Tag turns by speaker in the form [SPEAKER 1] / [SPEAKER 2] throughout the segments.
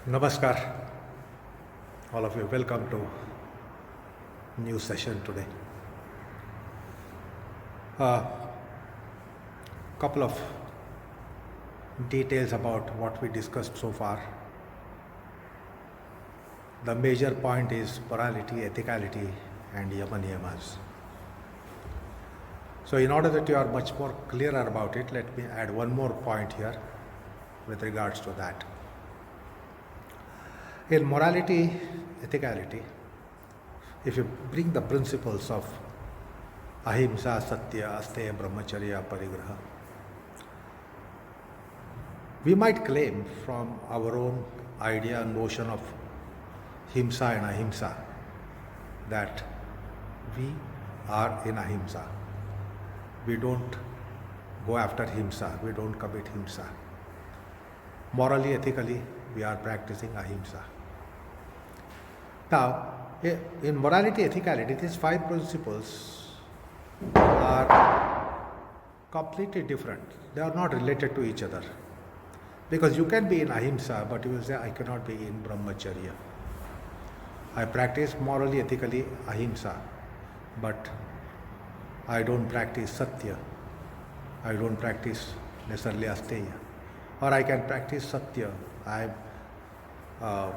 [SPEAKER 1] Namaskar, all of you. Welcome to new session today. A couple of details about what we discussed so far. The major point is morality, ethicality, and yama niyamas. So, in order that you are much more clearer about it, let me add one more point here with regards to that. In morality, ethicality, if you bring the principles of ahimsa, satya, asteya, brahmacharya, parigraha, we might claim from our own idea and notion of himsa and ahimsa that we are in ahimsa. We don't go after himsa, we don't commit himsa. Morally, ethically, we are practicing ahimsa. Now, in morality, ethicality, these five principles are completely different. They are not related to each other. Because you can be in ahimsa, but you will say, I cannot be in brahmacharya. I practice morally, ethically ahimsa, but I don't practice satya. I don't practice necessarily asteya. Or I can practice satya. I am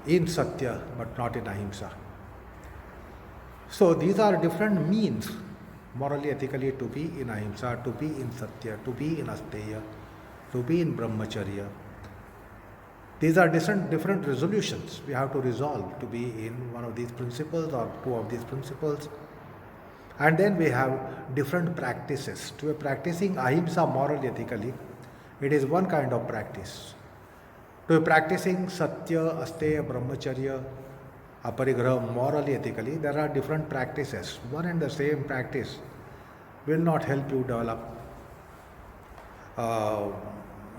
[SPEAKER 1] in satya, but not in ahimsa. So these are different means, morally, ethically, to be in ahimsa, to be in satya, to be in asteya, to be in brahmacharya. These are different resolutions we have to resolve to be in one of these principles or two of these principles. And then we have different practices. To be practicing ahimsa morally, ethically, it is one kind of practice. To be practicing satya, asteya, brahmacharya, aparigraha morally, ethically, there are different practices. One and the same practice will not help you develop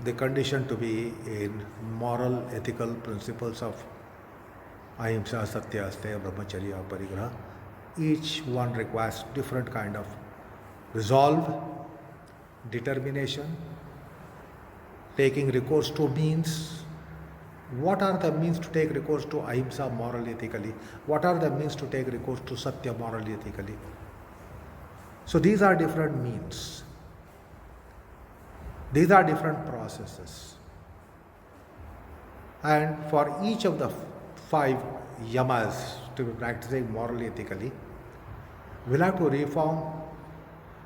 [SPEAKER 1] the condition to be in moral, ethical principles of ahimsa, satya, asteya, brahmacharya, aparigraha. Each one requires different kind of resolve, determination, taking recourse to means. What are the means to take recourse to ahimsa morally, ethically? What are the means to take recourse to satya morally, ethically? So these are different means. These are different processes. And for each of the five yamas to be practicing morally, ethically, we'll have to reform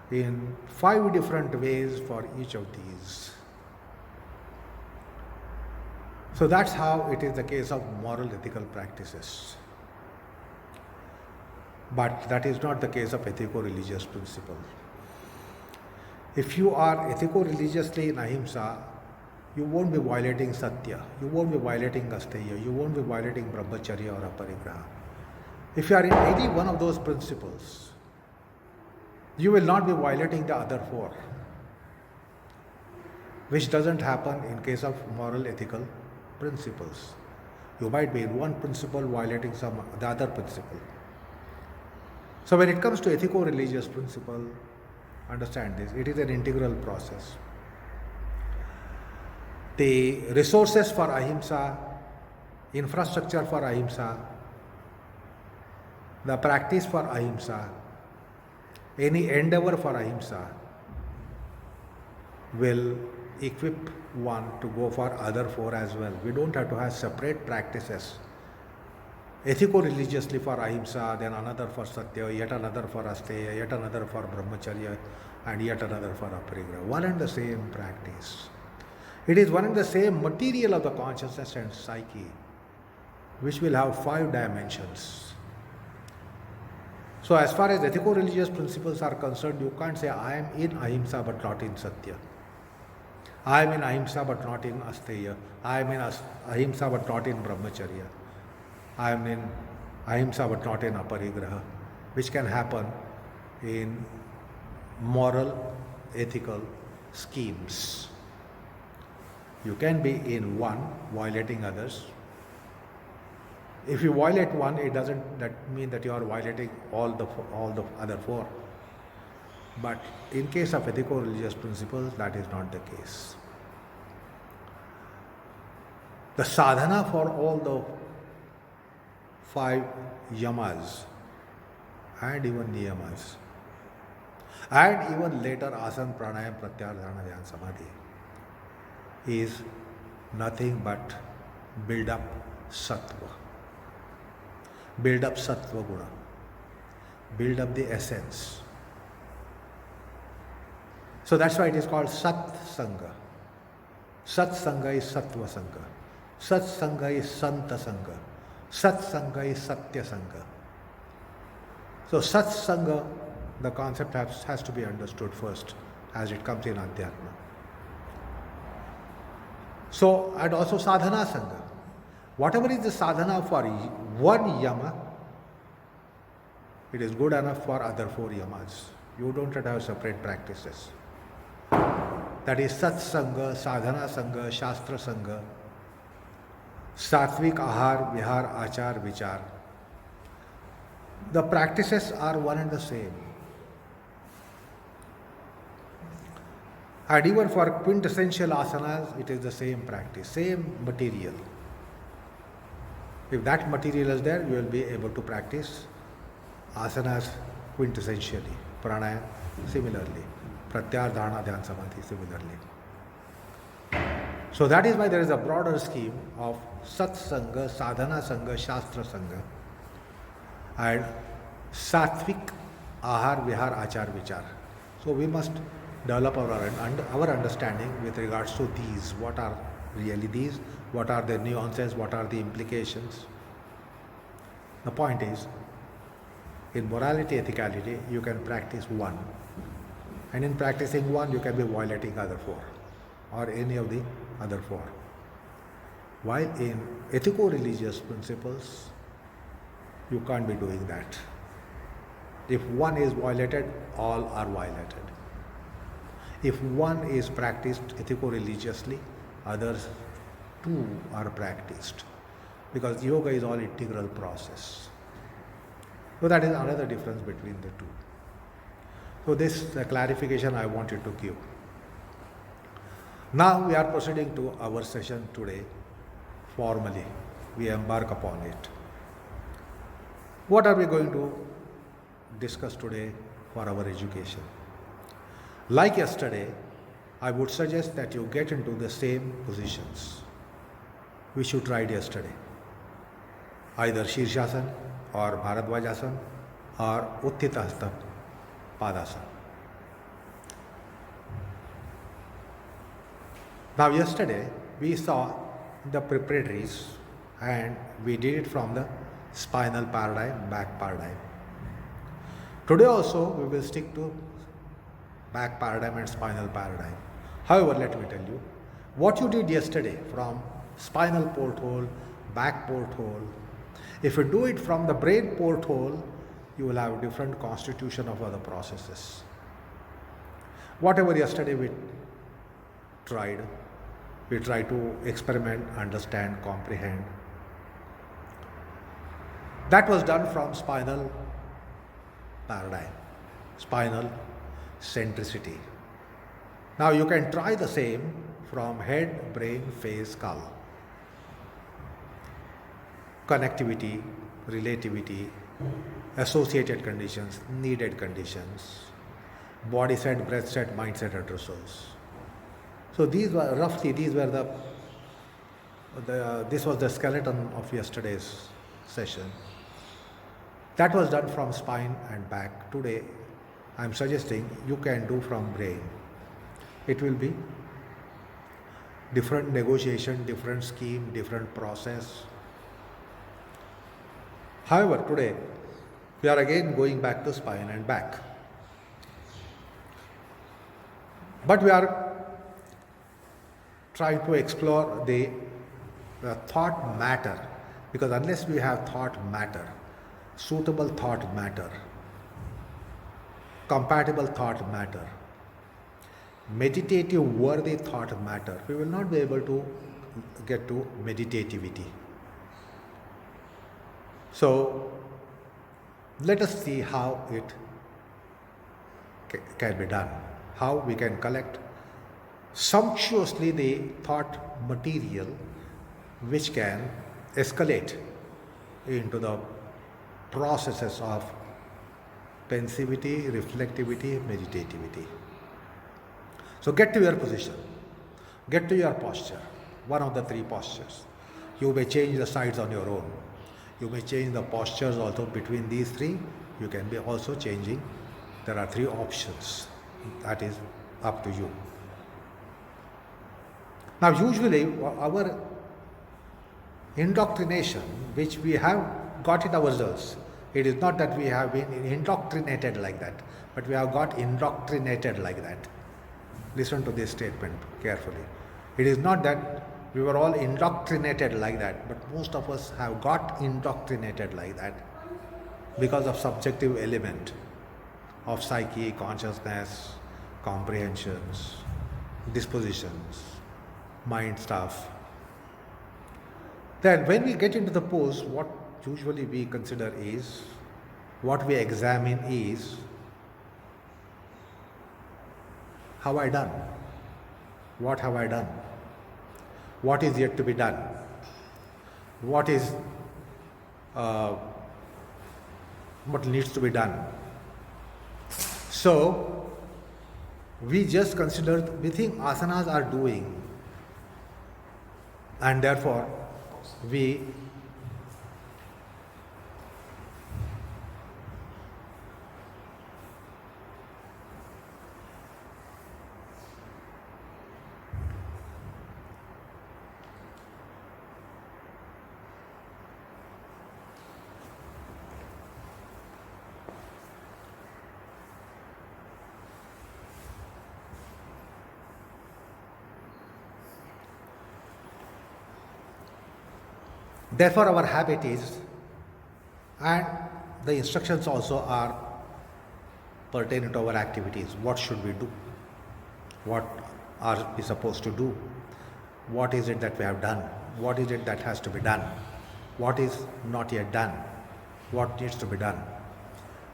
[SPEAKER 1] in five different ways for each of these. So that's how it is the case of moral, ethical practices. But that is not the case of ethico-religious principle. If you are ethico-religiously in ahimsa, you won't be violating satya, you won't be violating asteya, you won't be violating brahmacharya or aparigraha. If you are in any one of those principles, you will not be violating the other four, which doesn't happen in case of moral, ethical principles. You might be in one principle violating the other principle. So when it comes to ethico-religious principle, understand this, it is an integral process. The resources for ahimsa, infrastructure for ahimsa, the practice for ahimsa, any endeavor for ahimsa will equip one to go for other four as well. We don't have to have separate practices. Ethico-religiously for ahimsa, then another for satya, yet another for asteya, yet another for brahmacharya, and yet another for aparigraha. One and the same practice. It is one and the same material of the consciousness and psyche, which will have five dimensions. So as far as ethico-religious principles are concerned, you can't say I am in ahimsa but not in satya. I am in ahimsa but not in asteya. I am in ahimsa but not in brahmacharya. I am in ahimsa but not in aparigraha, which can happen in moral, ethical schemes. You can be in one violating others. If you violate one, it doesn't mean that you are violating all the other four. But in case of ethico-religious principles, that is not the case. The sadhana for all the 5 yamas and even niyamas and even later asana, pranayam, pratyahara, dhyana, dhyana, samadhi is nothing but build up sattva. Build up sattva guna. Build up the essence. So that's why it is called Sat Sangha. Sat Sangha is Sattva Sangha. Sat Sangha is Santa Sangha. Sat Sangha is Satya Sangha. So Sat Sangha, the concept has to be understood first as it comes in Adhyatma. So, and also Sadhana Sangha. Whatever is the sadhana for one yama, it is good enough for other 4 yamas. You don't have to have separate practices. That is Sat Sangha, Sadhana Sangha, Shastra Sangha, Satvik Ahar, Vihar, Achar, Vichar. The practices are one and the same. And even for quintessential asanas, it is the same practice, same material. If that material is there, you will be able to practice asanas quintessentially. Pranayam similarly. Pratyahara, dhyana, dhyana, samadhi similarly. So that is why there is a broader scheme of Sat Sangha, Sadhana Sangha, Shastra Sangha and Satvik Ahar, Vihar, Achar, Vichar. So we must develop our understanding with regards to these. What are really these? What are the nuances? What are the implications? The point is, in morality, ethicality, you can practice one. And in practicing one, you can be violating other 4 or any of the other 4. While in ethico-religious principles, you can't be doing that. If one is violated, all are violated. If one is practiced ethico-religiously, others too are practiced. Because yoga is all integral process. So that is another difference between the two. So this is the clarification I wanted to give. Now we are proceeding to our session today. Formally, we embark upon it. What are we going to discuss today for our education? Like yesterday, I would suggest that you get into the same positions which you tried yesterday. Either Shirshasana or Bharadwajasana or Utthita Hasta Padasana. Now yesterday we saw the preparatories and we did it from the spinal paradigm, back paradigm. Today also we will stick to back paradigm and spinal paradigm. However, let me tell you, what you did yesterday from spinal porthole, back porthole, if you do it from the brain porthole, you will have a different constitution of other processes. Whatever yesterday we tried to experiment, understand, comprehend. That was done from spinal paradigm, spinal centricity. Now you can try the same from head, brain, face, skull. Connectivity, relativity, associated conditions, needed conditions, body set, breath set, mind set, addressals. So these were this was the skeleton of yesterday's session. That was done from spine and back. Today I am suggesting you can do from brain. It will be different negotiation, different scheme, different process. However, today we are again going back to spine and back. But we are trying to explore the thought matter, because unless we have thought matter, suitable thought matter, compatible thought matter, meditative worthy thought matter, we will not be able to get to meditativity. So let us see how it can be done, how we can collect sumptuously the thought material which can escalate into the processes of pensivity, reflectivity, meditativity. So get to your position, get to your posture, one of the three postures. You may change the sides on your own. You may change the postures also between these three. You can be also changing. There are three options. That is up to you. Now, usually our indoctrination, which we have got it ourselves, it is not that we have been indoctrinated like that, but we have got indoctrinated like that. Listen to this statement carefully. It is not that we were all indoctrinated like that, but most of us have got indoctrinated like that because of subjective element of psyche, consciousness, comprehensions, dispositions, mind stuff. Then when we get into the pose, what usually we consider is, what we examine is, how I done? What have I done? What is yet to be done? What is what needs to be done? So we just consider, we think asanas are doing, and therefore we therefore our habit is, and the instructions also are pertaining to our activities. What should we do? What are we supposed to do? What is it that we have done? What is it that has to be done? What is not yet done? What needs to be done?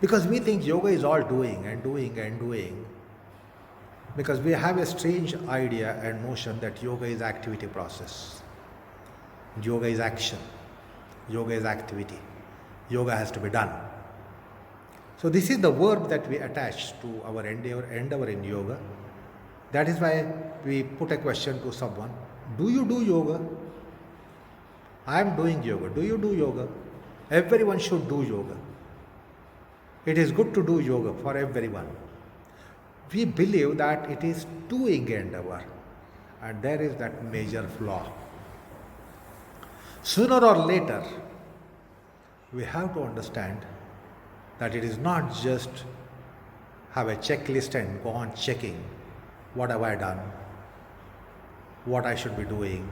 [SPEAKER 1] Because we think yoga is all doing and doing and doing, because we have a strange idea and notion that yoga is activity process. Yoga is action. Yoga is activity. Yoga has to be done. So this is the verb that we attach to our endeavor in yoga. That is why we put a question to someone, do you do yoga? I am doing yoga. Do you do yoga? Everyone should do yoga. It is good to do yoga for everyone. We believe that it is doing endeavor, and there is that major flaw. Sooner or later, we have to understand that it is not just have a checklist and go on checking what have I done, what I should be doing,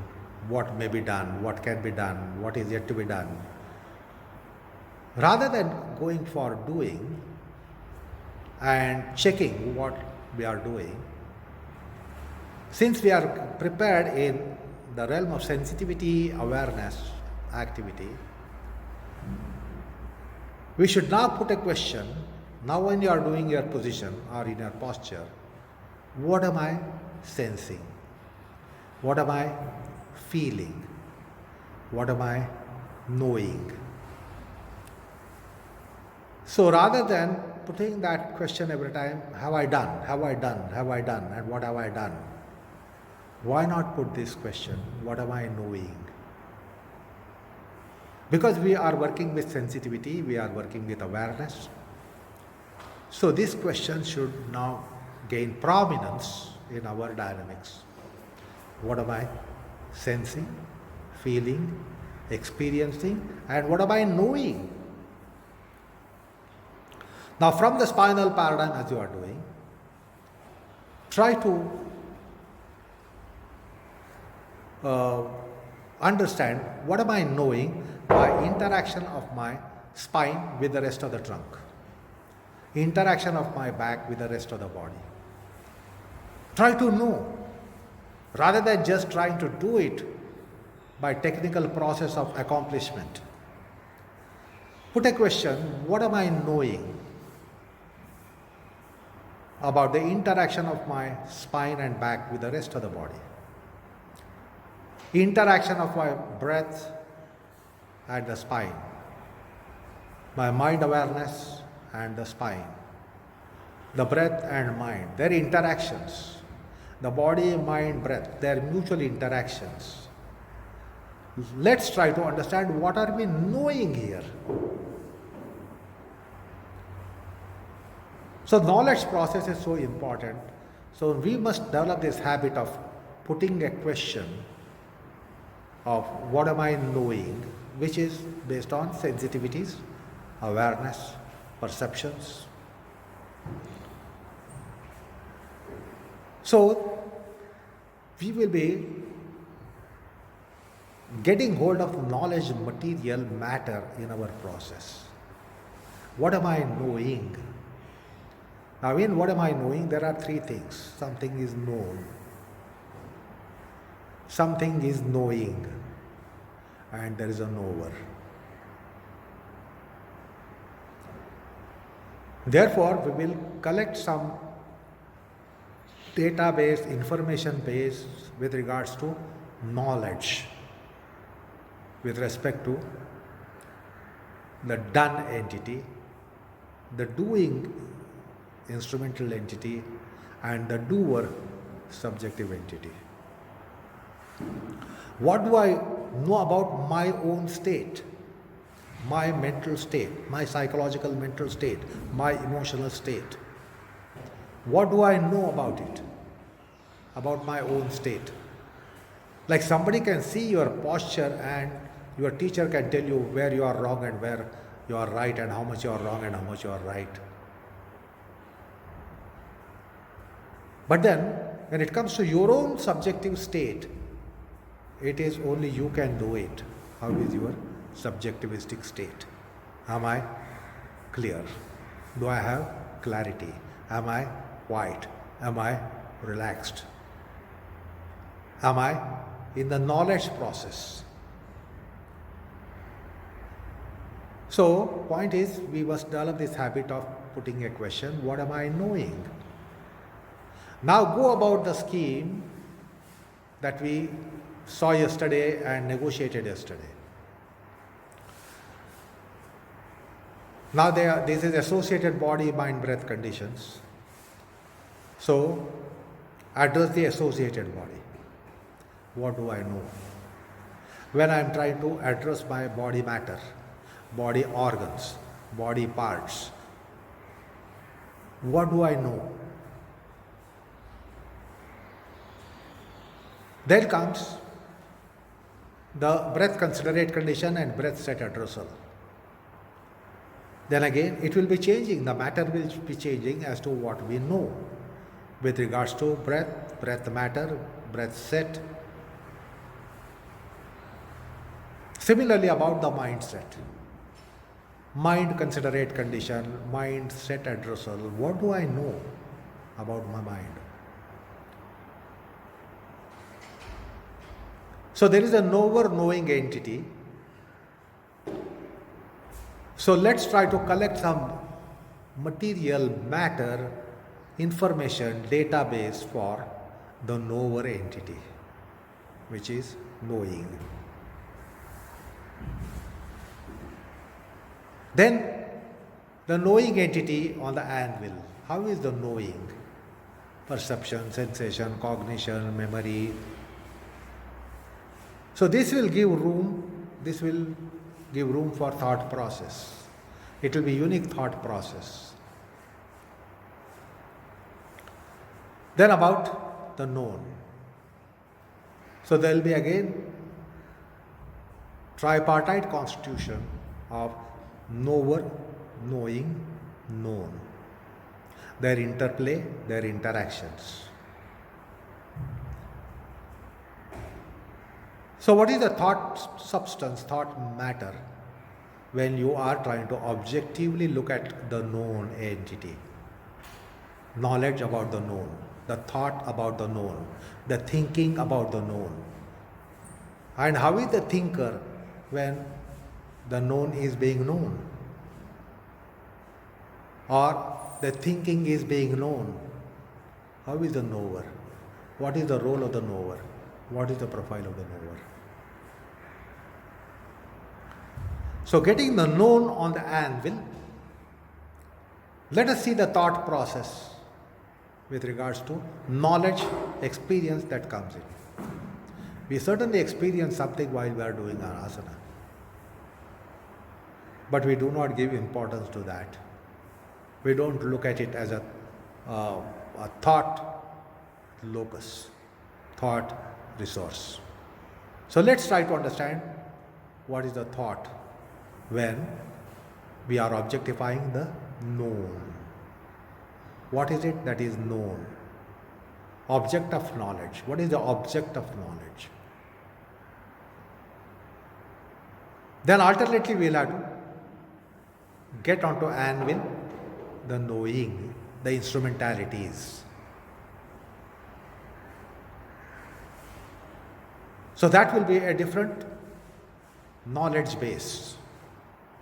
[SPEAKER 1] what may be done, what can be done, what is yet to be done. Rather than going for doing and checking what we are doing, since we are prepared in the realm of sensitivity, awareness, activity, we should now put a question. Now when you are doing your position or in your posture, what am I sensing? What am I feeling? What am I knowing? So rather than putting that question every time, have I done, have I done, have I done, and what have I done? Why not put this question, what am I knowing? Because we are working with sensitivity, we are working with awareness. So this question should now gain prominence in our dynamics. What am I sensing, feeling, experiencing, and what am I knowing? Now from the spinal paradigm, as you are doing, try to understand what am I knowing by interaction of my spine with the rest of the trunk, interaction of my back with the rest of the body. Try to know, rather than just trying to do it by technical process of accomplishment. Put a question, what am I knowing about the interaction of my spine and back with the rest of the body? interaction of my breath and the spine, my mind awareness and the spine, the breath and mind, their interactions, the body, mind, breath, their mutual interactions. Let's try to understand what are we knowing here. So knowledge process is so important. So we must develop this habit of putting a question of what am I knowing, which is based on sensitivities, awareness, perceptions. So we will be getting hold of knowledge, material, matter in our process. What am I knowing? Now in what am I knowing, there are three things. Something is known, something is knowing, and there is a knower. Therefore, we will collect some database, information base with regards to knowledge, with respect to the done entity, the doing instrumental entity, and the doer subjective entity. What do I know about my own state, my mental state, my psychological mental state, my emotional state? What do I know about it, about my own state? Like somebody can see your posture and your teacher can tell you where you are wrong and where you are right, and how much you are wrong and how much you are right. But then, when it comes to your own subjective state, it is only you can do it. How is your subjectivistic state? Am I clear? Do I have clarity? Am I quiet? Am I relaxed? Am I in the knowledge process? So, point is, we must develop this habit of putting a question, what am I knowing? Now go about the scheme that we saw yesterday and negotiated yesterday. Now this is associated body, mind, breath conditions. So address the associated body. What do I know? When I am trying to address my body matter, body organs, body parts, what do I know? Then comes the breath considerate condition and breath set addressal. Then again, it will be changing, the matter will be changing as to what we know with regards to breath, breath matter, breath set. Similarly about the mindset. Mind considerate condition, mind set addressal. What do I know about my mind? So there is a knower knowing entity. So let's try to collect some material, matter, information, database for the knower entity, which is knowing. Then the knowing entity on the anvil. How is the knowing? Perception, sensation, cognition, memory. So this will give room for thought process. It will be unique thought process. Then about the known. So there will be again tripartite constitution of knower, knowing, known. Their interplay, their interactions. So what is the thought substance, thought matter, when you are trying to objectively look at the known entity? Knowledge about the known, the thought about the known, the thinking about the known. And how is the thinker when the known is being known? Or the thinking is being known? How is the knower? What is the role of the knower? What is the profile of the knower? So getting the known on the anvil, let us see the thought process with regards to knowledge, experience that comes in. We certainly experience something while we are doing our asana, but we do not give importance to that. We don't look at it as a thought locus, thought resource. So let's try to understand what is the thought when we are objectifying the known. What is it that is known? Object of knowledge. What is the object of knowledge? Then alternately we'll have to get onto anvil the knowing, the instrumentalities. So that will be a different knowledge base,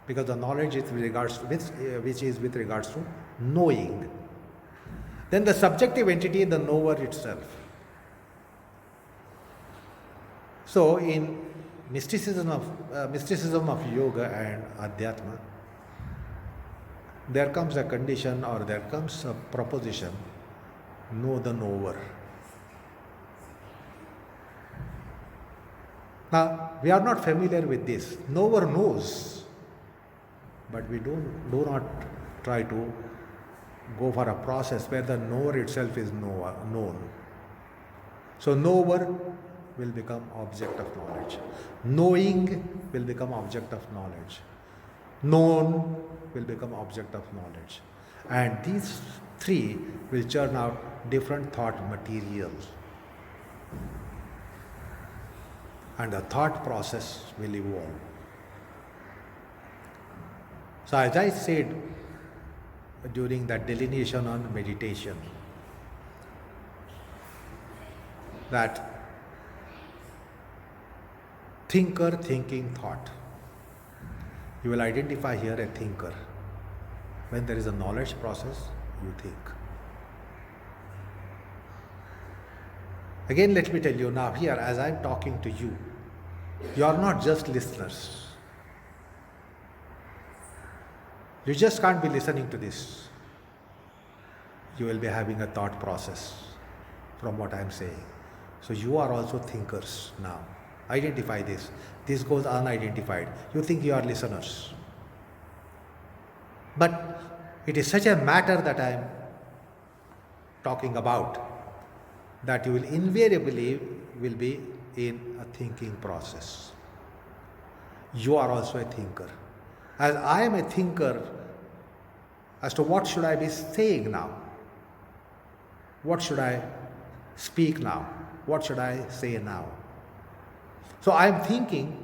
[SPEAKER 1] because the knowledge is with regards to which is with regards to knowing. Then the subjective entity, the knower itself. So in mysticism of yoga and adhyatma, there comes a condition or there comes a proposition, know the knower. Now, we are not familiar with this. Knower knows, but we do not try to go for a process where the knower itself is known. So, knower will become object of knowledge. Knowing will become object of knowledge. Known will become object of knowledge. And these three will churn out different thought materials. And the thought process will evolve. So as I said during that delineation on meditation, that thinker, thinking, thought. You will identify here a thinker. When there is a knowledge process, you think. Again, let me tell you now here, as I am talking to you, you are not just listeners. You just can't be listening to this. You will be having a thought process from what I am saying. So you are also thinkers now. Identify this. This goes unidentified. You think you are listeners. But it is such a matter that I am talking about that you will invariably will be in a thinking process. You are also a thinker. As I am a thinker as to what should I be saying now? What should I speak now? What should I say now? So I am thinking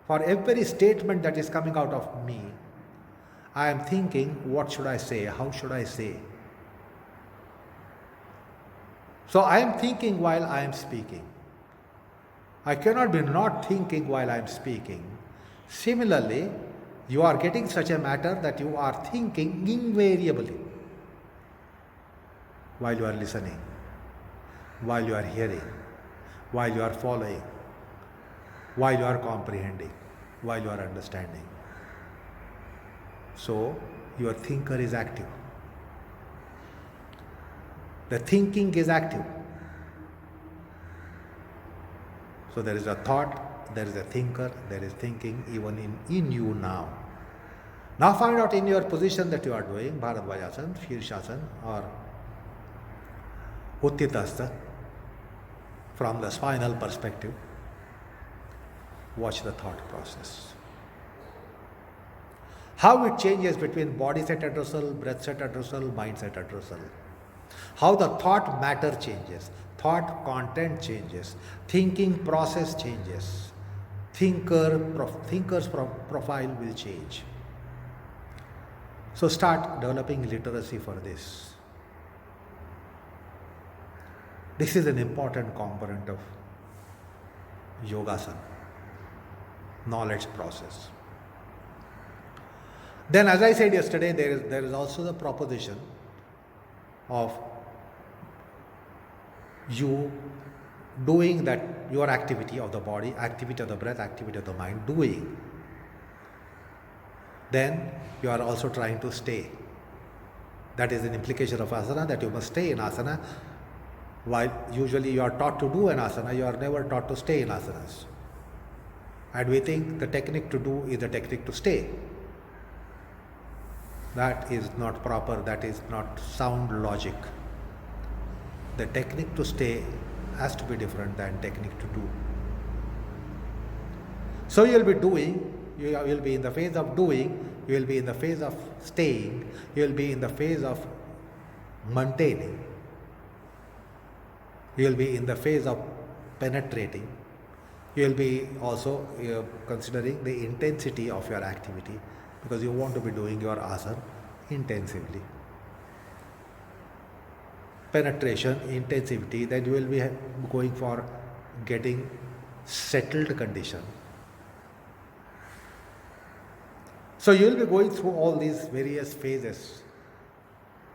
[SPEAKER 1] for every statement that is coming out of me, I am thinking, what should I say? How should I say? So I am thinking while I am speaking. I cannot be not thinking while I am speaking. Similarly, you are getting such a matter that you are thinking invariably while you are listening, while you are hearing, while you are following, while you are comprehending, while you are understanding. So, your thinker is active. The thinking is active. So, there is a thought, there is a thinker, there is thinking even in you now. Now, find out in your position that you are doing, Bharadvajasana, Shirshasana or Utthitastha, from the spinal perspective. Watch the thought process. How it changes between body set addressal, breath set addressal, mind set addressal. How the thought matter changes, thought content changes, thinking process changes, thinker's profile will change. So start developing literacy for this. This is an important component of yogasana, knowledge process. Then, as I said yesterday, there is also the proposition of you doing that your activity of the body, activity of the breath, activity of the mind, doing, then you are also trying to stay. That is an implication of asana, that you must stay in asana. While usually you are taught to do an asana, you are never taught to stay in asanas. And we think the technique to do is the technique to stay. That is not proper, that is not sound logic. The technique to stay has to be different than technique to do. So you will be doing, you will be in the phase of doing, you will be in the phase of staying, you will be in the phase of maintaining, you will be in the phase of penetrating, you will be also considering the intensity of your activity, because you want to be doing your asana intensively. Penetration, intensivity, then you will be going for getting settled condition. So you will be going through all these various phases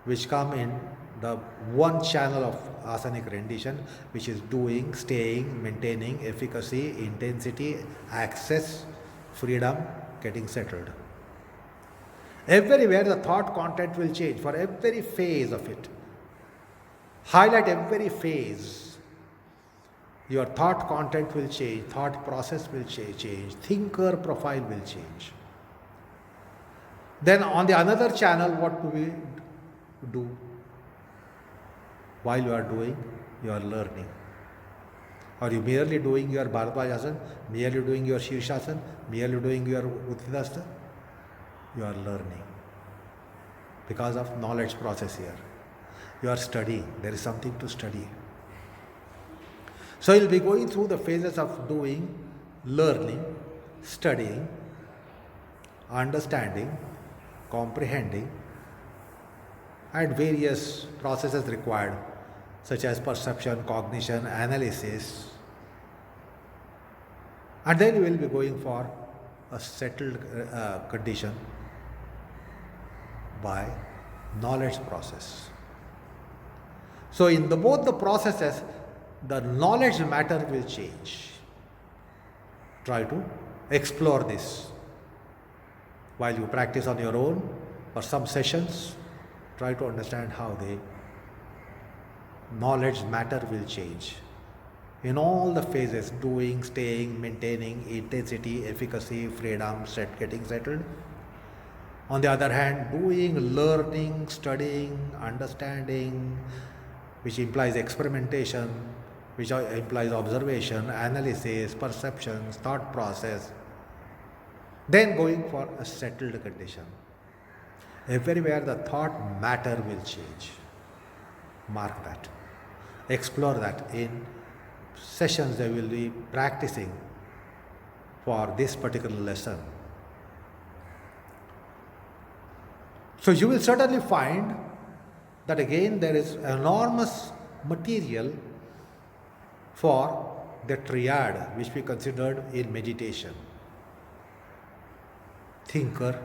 [SPEAKER 1] which come in the one channel of asanic rendition, which is doing, staying, maintaining, efficacy, intensity, access, freedom, getting settled. Everywhere the thought content will change for every phase of it. Highlight every phase. Your thought content will change, thought process will change, thinker profile will change. Then on the another channel, what do we do? While you are doing, you are learning. Are you merely doing your Bharadvajasana, merely doing your Shirshasana, merely doing your Utthitasta? You are learning because of knowledge process here. You are studying, there is something to study. So you will be going through the phases of doing, learning, studying, understanding, comprehending, and various processes required, such as perception, cognition, analysis. And then you will be going for a settled condition by knowledge process. So in both the processes, the knowledge matter will change. Try to explore this. While you practice on your own for some sessions, try to understand how the knowledge matter will change. In all the phases, doing, staying, maintaining, intensity, efficacy, freedom, getting settled. On the other hand, doing, learning, studying, understanding, which implies experimentation, which implies observation, analysis, perceptions, thought process, then going for a settled condition. Everywhere the thought matter will change. Mark that. Explore that. In sessions they will be practicing for this particular lesson. So you will certainly find that again there is enormous material for the triad which we considered in meditation. Thinker,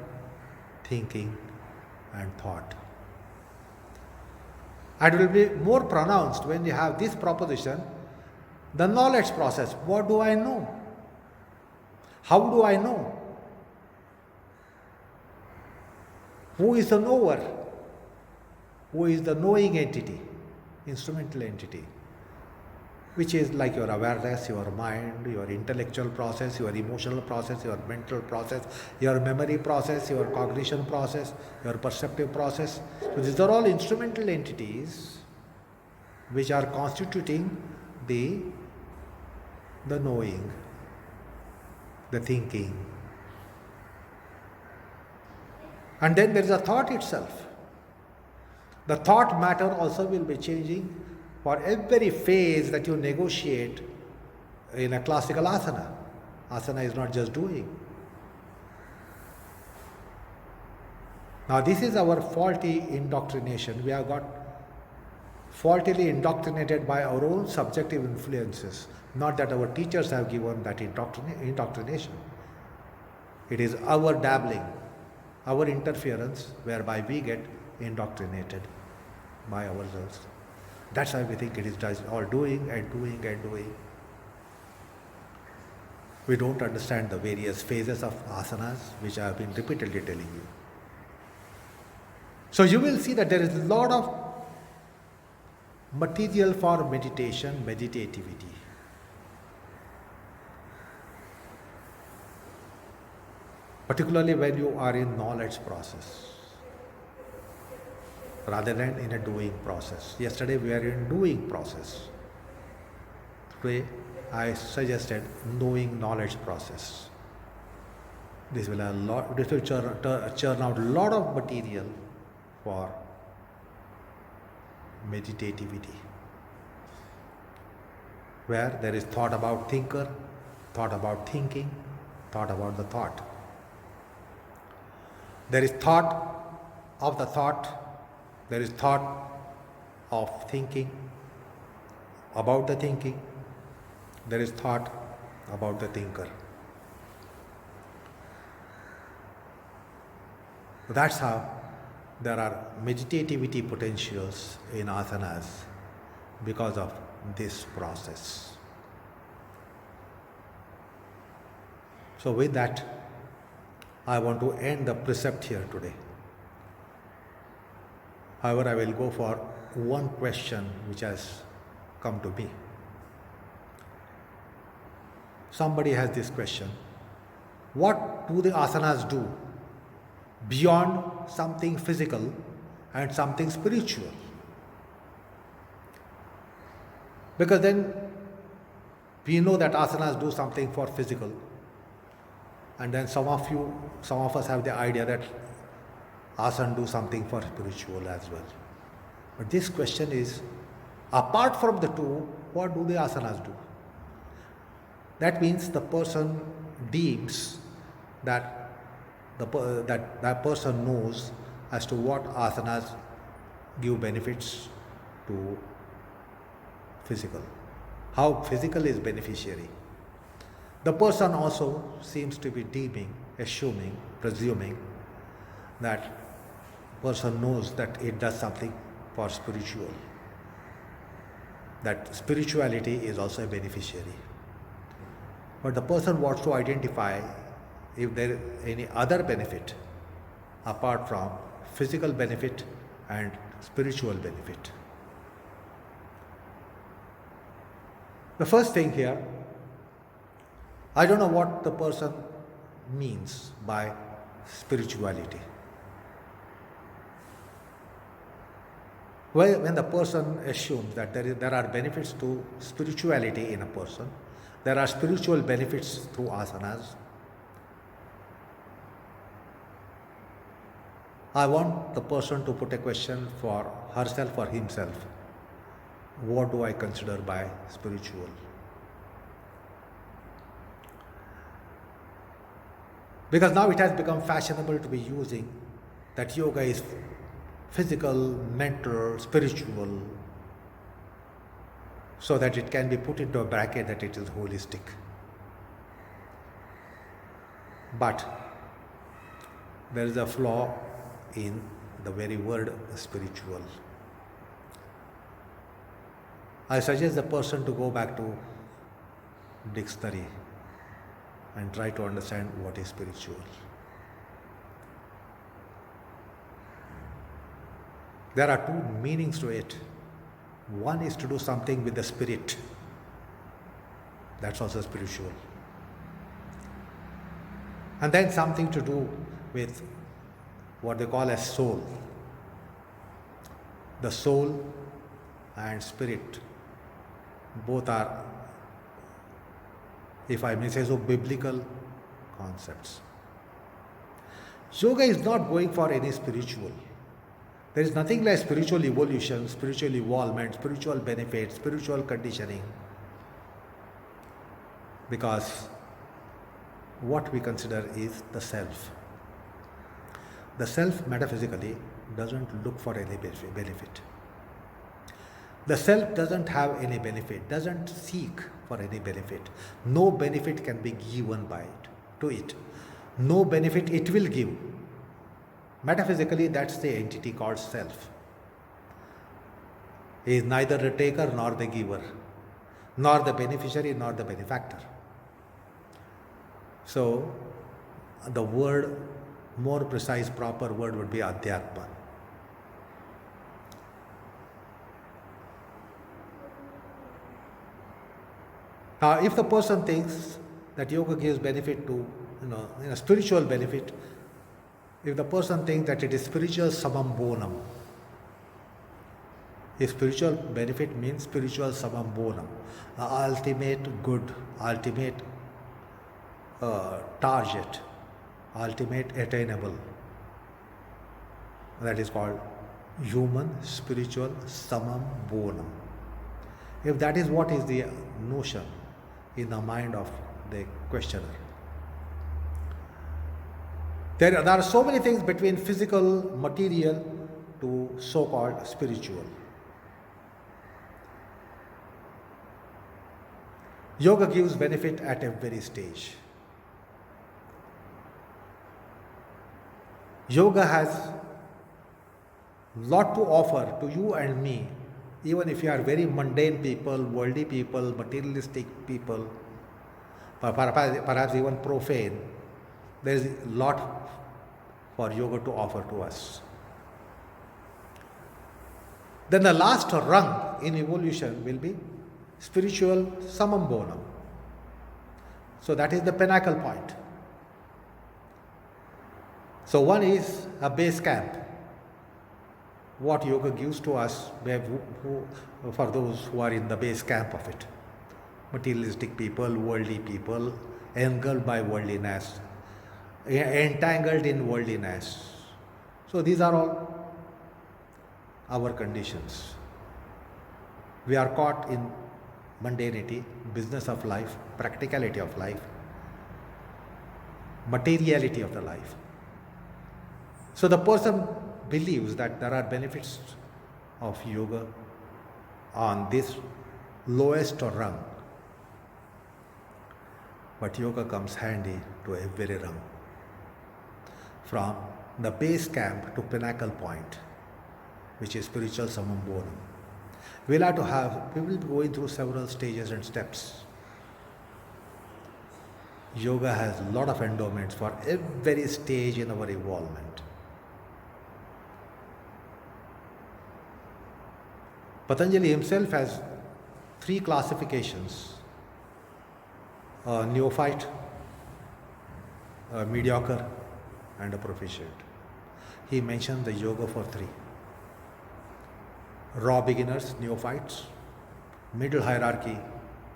[SPEAKER 1] thinking, and thought. And it will be more pronounced when you have this proposition, the knowledge process. What do I know? How do I know? Who is the knower? Who is the knowing entity, instrumental entity, which is like your awareness, your mind, your intellectual process, your emotional process, your mental process, your memory process, your cognition process, your perceptive process. So these are all instrumental entities which are constituting the knowing, the thinking. And then there is a thought itself. The thought matter also will be changing for every phase that you negotiate in a classical asana. Asana is not just doing. Now this is our faulty indoctrination. We have got faultily indoctrinated by our own subjective influences. Not that our teachers have given that indoctrination. It is our dabbling, our interference, whereby we get indoctrinated by ourselves. That's why we think it is just all doing and doing and doing. We don't understand the various phases of asanas, which I have been repeatedly telling you. So you will see that there is a lot of material for meditation, meditativity. Particularly when you are in knowledge process, rather than in a doing process. Yesterday we were in doing process. Today I suggested knowing knowledge process. This will churn out a lot of material for meditativity, where there is thought about thinker, thought about thinking, thought about the thought. There is thought of the thought, there is thought of thinking, about the thinking, there is thought about the thinker. That's how there are meditativity potentials in asanas because of this process. So with that, I want to end the precept here today. However, I will go for one question which has come to me. Somebody has this question: what do the asanas do beyond something physical and something spiritual? Because then we know that asanas do something for physical, and then some of us have the idea that asana do something for spiritual as well. But this question is, apart from the two, what do the asanas do? That means the person deems that that person knows as to what asanas give benefits to physical, how physical is beneficiary. The person also seems to be deeming, assuming, presuming that person knows that it does something for spiritual, that spirituality is also a beneficiary. But the person wants to identify if there is any other benefit apart from physical benefit and spiritual benefit. The first thing here, I don't know what the person means by spirituality. Well, when the person assumes that there are benefits to spirituality in a person, there are spiritual benefits through asanas, I want the person to put a question for herself or himself. What do I consider by spiritual? Because now it has become fashionable to be using that yoga is physical, mental, spiritual, so that it can be put into a bracket that it is holistic. But there is a flaw in the very word spiritual. I suggest the person to go back to dictionary and try to understand what is spiritual. There are two meanings to it. One is to do something with the spirit. That's also spiritual. And then something to do with what they call as soul. The soul and spirit both are, if I may say so, biblical concepts. Yoga is not going for any spiritual. There is nothing like spiritual evolution, spiritual evolvement, spiritual benefit, spiritual conditioning. Because what we consider is the self. The self metaphysically doesn't look for any benefit. The self doesn't have any benefit, doesn't seek for any benefit. No benefit can be given by it, to it. No benefit it will give. Metaphysically, that's the entity called self. He is neither the taker nor the giver, nor the beneficiary nor the benefactor. So, the word, more precise, proper word would be Adhyatma. Now, if the person thinks that yoga gives benefit to, spiritual benefit, if the person thinks that it is spiritual samam bonam, if spiritual benefit means spiritual samam bonam, the ultimate good, ultimate target, ultimate attainable, that is called human spiritual samam bonam. If that is what is the notion in the mind of the questioner, there are so many things between physical, material to so-called spiritual. Yoga gives benefit at every stage. Yoga has lot to offer to you and me, even if you are very mundane people, worldly people, materialistic people, perhaps even profane. There is a lot for yoga to offer to us. Then the last rung in evolution will be spiritual samam bonam. So that is the pinnacle point. So one is a base camp, what yoga gives to us for those who are in the base camp of it. Materialistic people, worldly people, engulfed by worldliness, entangled in worldliness. So these are all our conditions. We are caught in mundanity, business of life, practicality of life, materiality of the life. So the person believes that there are benefits of yoga on this lowest rung. But yoga comes handy to every rung, from the base camp to pinnacle point, which is spiritual samam bonam. We will be going through several stages and steps. Yoga has a lot of endowments for every stage in our evolvement. Patanjali himself has 3 classifications: a neophyte, a mediocre, and a proficient. He mentioned the yoga for 3. Raw beginners, neophytes, middle hierarchy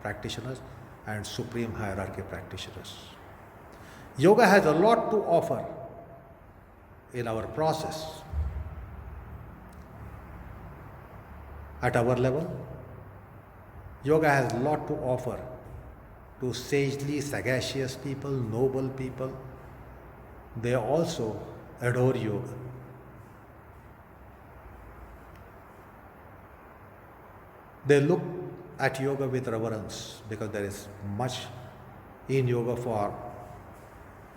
[SPEAKER 1] practitioners, and supreme hierarchy practitioners. Yoga has a lot to offer in our process. At our level, yoga has a lot to offer to sagely, sagacious people, noble people. They also adore yoga. They look at yoga with reverence because there is much in yoga for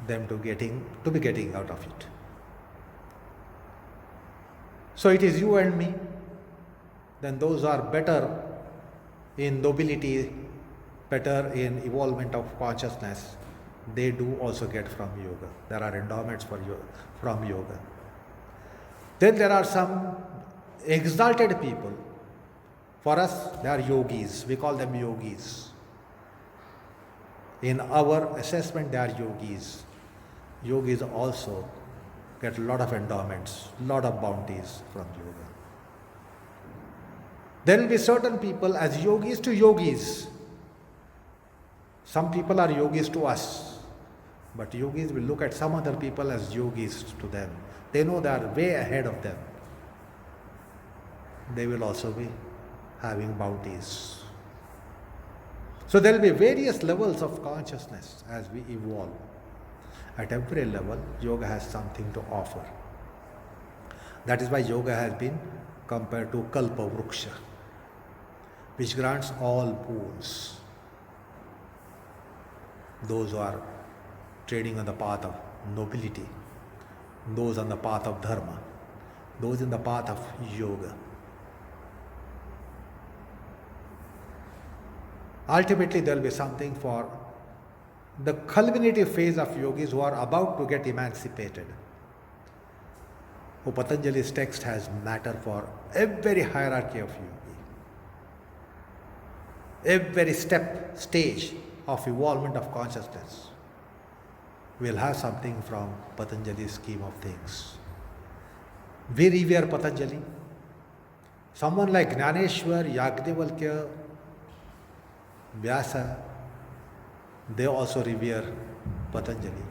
[SPEAKER 1] them to be getting out of it. So it is you and me. Then those are better in nobility, better in evolvement of consciousness. They do also get from yoga. There are endowments from yoga. Then there are some exalted people. For us, they are yogis. We call them yogis. In our assessment, they are yogis. Yogis also get a lot of endowments, lot of bounties from yoga. There will be certain people as yogis to yogis. Some people are yogis to us, but yogis will look at some other people as yogis to them. They know they are way ahead of them. They will also be having bounties. So there will be various levels of consciousness as we evolve. At every level, yoga has something to offer. That is why yoga has been compared to Kalpa Vruksha, which grants all boons. Those who are trading on the path of nobility, those on the path of dharma, those in the path of yoga. Ultimately, there will be something for the culminative phase of yogis who are about to get emancipated. Who Patanjali's text has matter for every hierarchy of yogi, every stage of evolvement of consciousness will have something from Patanjali's scheme of things. We revere Patanjali. Someone like Jnaneshwar, Yagnavalkya, Vyasa, they also revere Patanjali.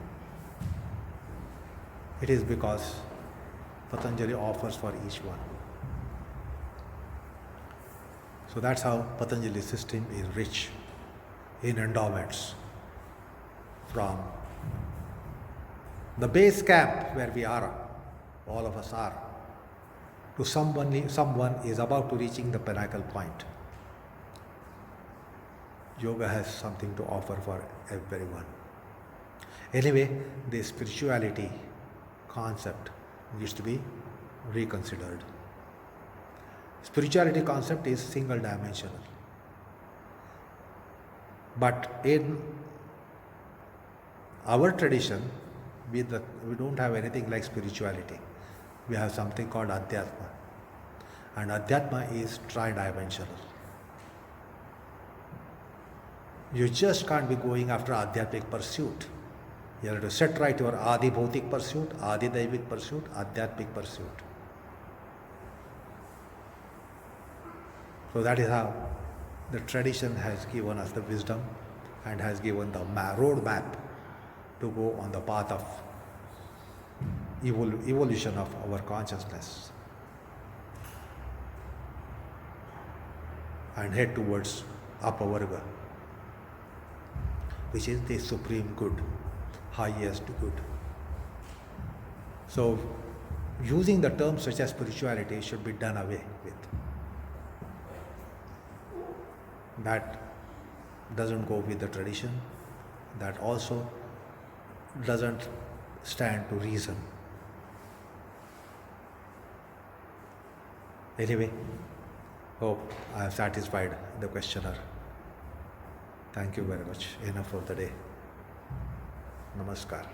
[SPEAKER 1] It is because Patanjali offers for each one. So that's how Patanjali's system is rich in endowments. From the base camp where we are, all of us are, to someone is about to reaching the pinnacle point. Yoga has something to offer for everyone. Anyway, the spirituality concept needs to be reconsidered. Spirituality concept is single dimensional. But in our tradition, we don't have anything like spirituality. We have something called Adhyatma. And Adhyatma is tri-dimensional. You just can't be going after Adhyatmic pursuit. You have to set right your Adi Bhautik pursuit, Adi Daivik pursuit, Adhyatmic pursuit. So that is how the tradition has given us the wisdom and has given the road map to go on the path of evolution of our consciousness and head towards Apavarga, which is the supreme good, highest good. So using the terms such as spirituality should be done away with. That doesn't go with the tradition, that also doesn't stand to reason. Anyway, hope I have satisfied the questioner. Thank you very much. Enough for the day. Namaskar.